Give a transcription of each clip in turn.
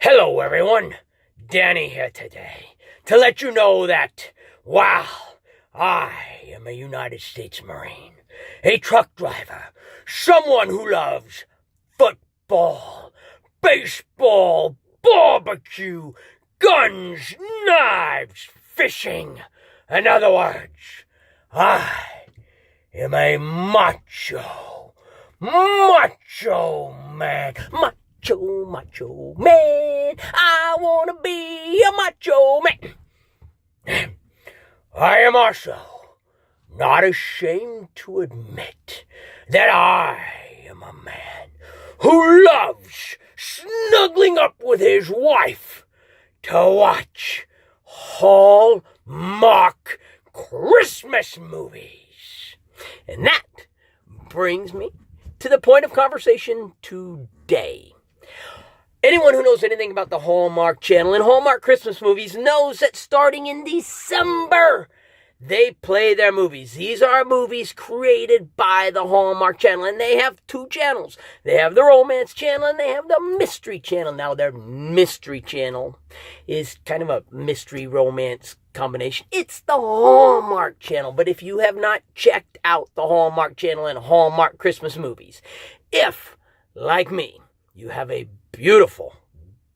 Hello, everyone. Danny here today to let you know that, while I am a United States Marine, a truck driver, someone who loves football, baseball, barbecue, guns, knives, fishing. In other words, I am a macho man. Macho man. I want to be a macho man. I am also not ashamed to admit that I am a man who loves snuggling up with his wife to watch Hallmark Christmas movies. And that brings me to the point of conversation today. Anyone who knows anything about the Hallmark Channel and Hallmark Christmas movies knows that starting in December, they play their movies. These are movies created by the Hallmark Channel, and they have two channels. They have the Romance Channel, and they have the Mystery Channel. Now, their Mystery Channel is kind of a mystery romance combination. It's the Hallmark Channel, but if you have not checked out the Hallmark Channel and Hallmark Christmas movies, if, like me, you have a beautiful,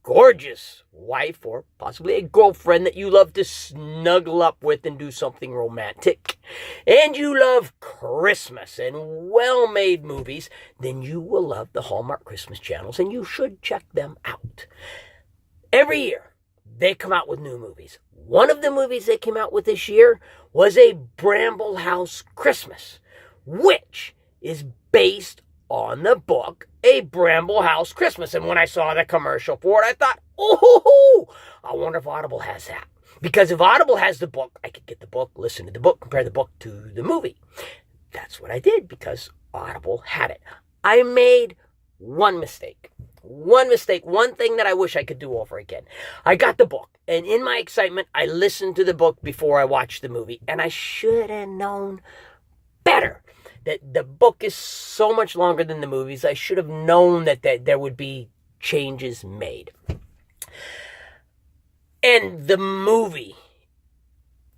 gorgeous wife or possibly a girlfriend that you love to snuggle up with and do something romantic, and you love Christmas and well-made movies, then you will love the Hallmark Christmas channels, and you should check them out. Every year, they come out with new movies. One of the movies they came out with this year was A Bramble House Christmas, which is based on the book A Bramble House Christmas. And when I saw the commercial for it, I thought, oh, I wonder if Audible has that. Because if Audible has the book, I could get the book, listen to the book, compare the book to the movie. That's what I did because Audible had it. I made one mistake. One thing that I wish I could do over again. I got the book, and in my excitement, I listened to the book before I watched the movie, and I should have known better. That the book is so much longer than the movies. I should have known that there would be changes made. And the movie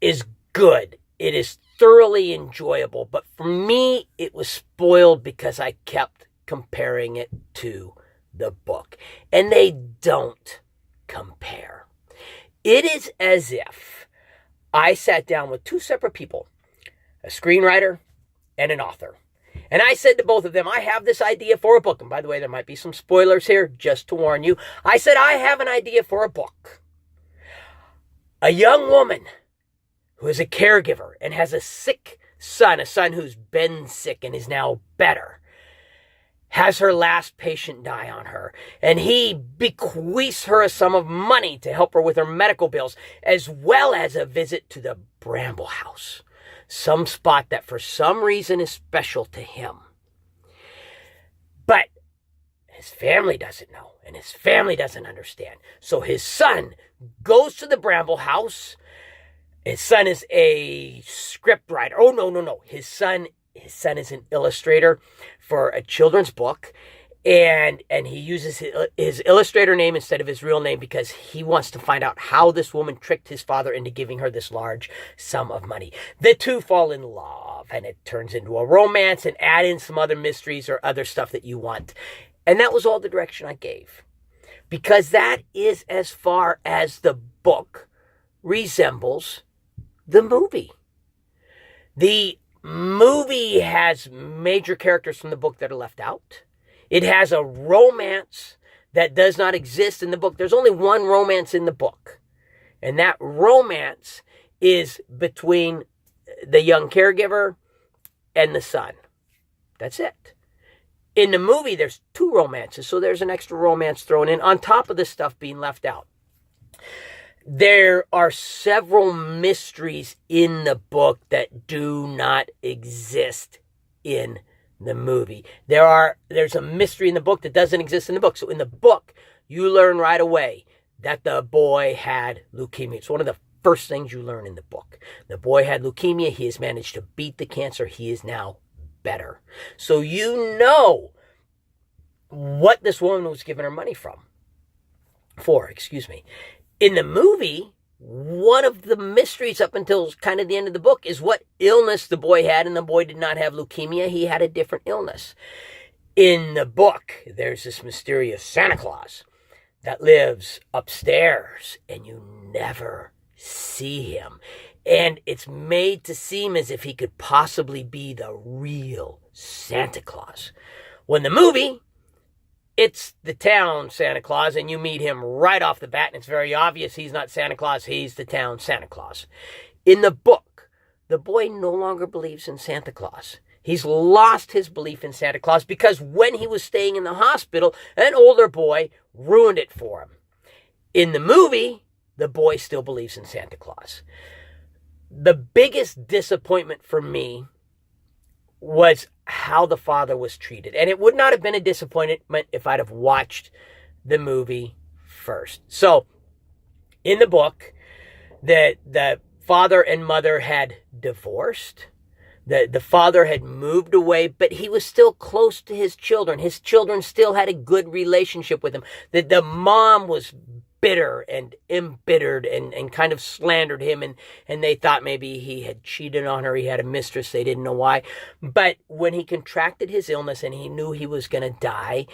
is good. It is thoroughly enjoyable. But for me, it was spoiled because I kept comparing it to the book. And they don't compare. It is as if I sat down with two separate people, a screenwriter and an author. And I said to both of them, I have this idea for a book. And by the way, there might be some spoilers here, just to warn you. I said, I have an idea for a book. A young woman who is a caregiver and has a sick son, a son who's been sick and is now better, has her last patient die on her. And he bequeaths her a sum of money to help her with her medical bills, as well as a visit to the Bramble House. Some spot that for some reason is special to him. But his family doesn't know, and his family doesn't understand. So his son goes to the Bramble House. His son is a script writer. Oh, no. His son is an illustrator for a children's book. And he uses his illustrator name instead of his real name because he wants to find out how this woman tricked his father into giving her this large sum of money. The two fall in love, and it turns into a romance, and add in some other mysteries or other stuff that you want. And that was all the direction I gave. Because that is as far as the book resembles the movie. The movie has major characters from the book that are left out. It has a romance that does not exist in the book. There's only one romance in the book. And that romance is between the young caregiver and the son. That's it. In the movie, there's two romances. So there's an extra romance thrown in on top of the stuff being left out. There are several mysteries in the book that do not exist in the movie. There's a mystery in the book that doesn't exist in the book. So in the book, you learn right away that the boy had leukemia. It's one of the first things you learn in the book. The boy had leukemia. He has managed to beat the cancer. He is now better. So you know what this woman was giving her money from before, excuse me. In the movie, one of the mysteries up until kind of the end of the book is what illness the boy had, and the boy did not have leukemia. He had a different illness. In the book, there's this mysterious Santa Claus that lives upstairs, and you never see him. And it's made to seem as if he could possibly be the real Santa Claus. When the movie, it's the town Santa Claus, and you meet him right off the bat, and it's very obvious he's not Santa Claus, he's the town Santa Claus. In the book, the boy no longer believes in Santa Claus. He's lost his belief in Santa Claus because when he was staying in the hospital, an older boy ruined it for him. In the movie, the boy still believes in Santa Claus. The biggest disappointment for me was how the father was treated. And it would not have been a disappointment if I'd have watched the movie first. So, in the book, the father and mother had divorced. The father had moved away, but he was still close to his children. His children still had a good relationship with him. The mom was bitter and embittered and kind of slandered him, and they thought maybe he had cheated on her. He had a mistress. They didn't know why. But when he contracted his illness and he knew he was going to die,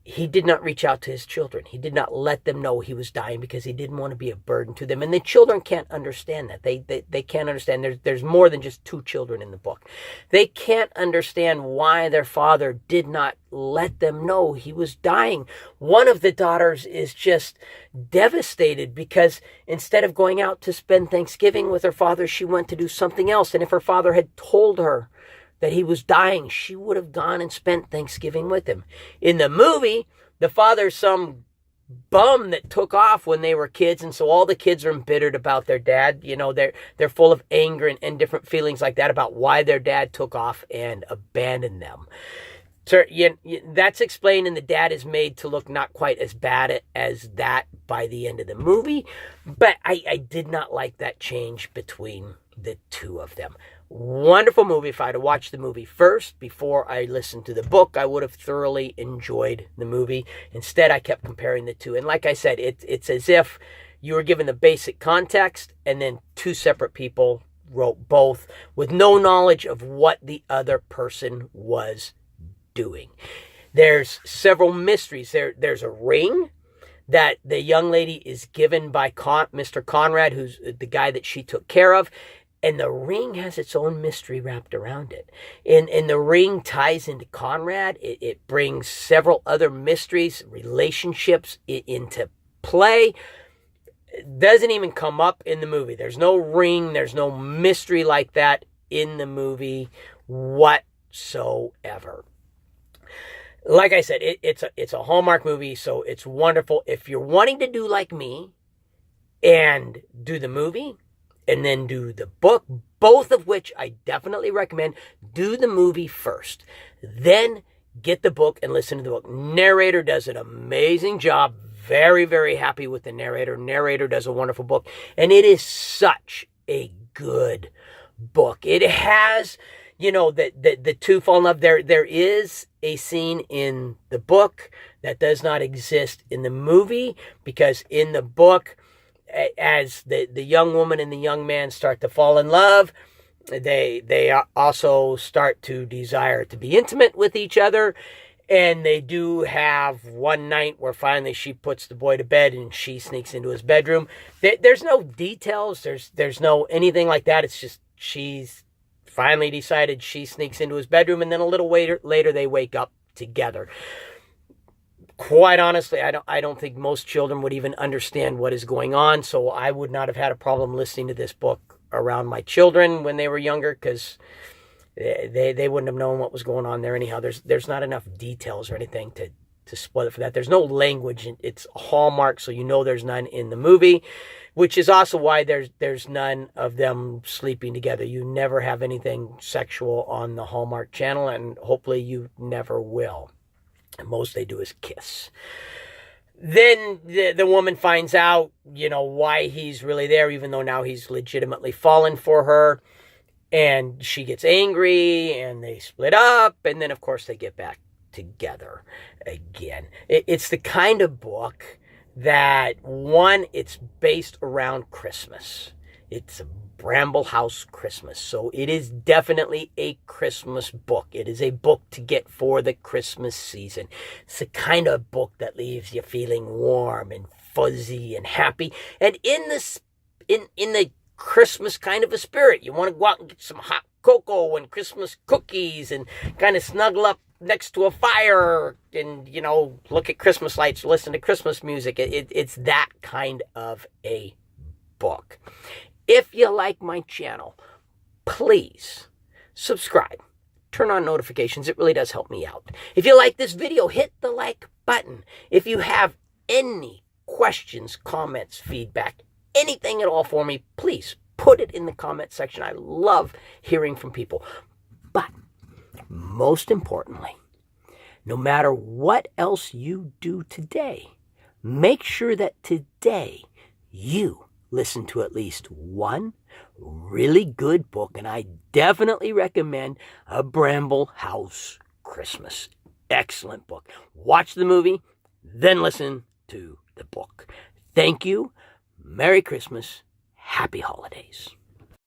he did not reach out to his children. He did not let them know he was dying because he didn't want to be a burden to them. And the children can't understand that. They can't understand. There's more than just 2 children in the book. They can't understand why their father did not let them know he was dying. One of the daughters is just devastated because instead of going out to spend Thanksgiving with her father, she went to do something else. And if her father had told her that he was dying, she would have gone and spent Thanksgiving with him. In the movie, the father's some bum that took off when they were kids, and so all the kids are embittered about their dad. You know, they're full of anger and different feelings like that about why their dad took off and abandoned them. So that's explained, and the dad is made to look not quite as bad as that by the end of the movie, but I did not like that change between the 2 of them. Wonderful movie. If I had watched the movie first before I listened to the book, I would have thoroughly enjoyed the movie. Instead, I kept comparing the 2. And like I said, it's as if you were given the basic context and then 2 separate people wrote both with no knowledge of what the other person was doing. There's several mysteries. There's a ring that the young lady is given by Mr. Conrad, who's the guy that she took care of. And the ring has its own mystery wrapped around it. And the ring ties into Conrad. It brings several other mysteries, relationships into play. It doesn't even come up in the movie. There's no ring. There's no mystery like that in the movie whatsoever. Like I said, it's a Hallmark movie, so it's wonderful. If you're wanting to do like me and do the movie and then do the book, both of which I definitely recommend, do the movie first. Then get the book and listen to the book. Narrator does an amazing job. Very, very happy with the narrator. Narrator does a wonderful book. And it is such a good book. It has, the 2 fall in love. There is a scene in the book that does not exist in the movie, because in the book, as the young woman and the young man start to fall in love, they also start to desire to be intimate with each other. And they do have one night where finally she puts the boy to bed and she sneaks into his bedroom. There's no details. There's no anything like that. It's just she's finally decided she sneaks into his bedroom, and then a little later they wake up together. Quite honestly, I don't think most children would even understand what is going on, so I would not have had a problem listening to this book around my children when they were younger, because they wouldn't have known what was going on there anyhow. There's not enough details or anything to spoil it for that. There's no language. It's Hallmark, so there's none in the movie, which is also why there's none of them sleeping together. You never have anything sexual on the Hallmark Channel, and hopefully you never will. And most they do is kiss. Then the woman finds out, why he's really there, even though now he's legitimately fallen for her. And she gets angry, and they split up, and then, of course, they get back together again. It's the kind of book that, one, it's based around Christmas. It's A Bramble House Christmas. So it is definitely a Christmas book. It is a book to get for the Christmas season. It's the kind of book that leaves you feeling warm and fuzzy and happy. And in the Christmas kind of a spirit, you want to go out and get some hot cocoa and Christmas cookies and kind of snuggle up next to a fire and, look at Christmas lights, listen to Christmas music. It's that kind of a book. If you like my channel, please subscribe. Turn on notifications. It really does help me out. If you like this video, hit the like button. If you have any questions, comments, feedback, anything at all for me, please put it in the comment section. I love hearing from people. But most importantly, no matter what else you do today, make sure that today you listen to at least one really good book, and I definitely recommend A Bramble House Christmas. Excellent book. Watch the movie, then listen to the book. Thank you. Merry Christmas. Happy holidays.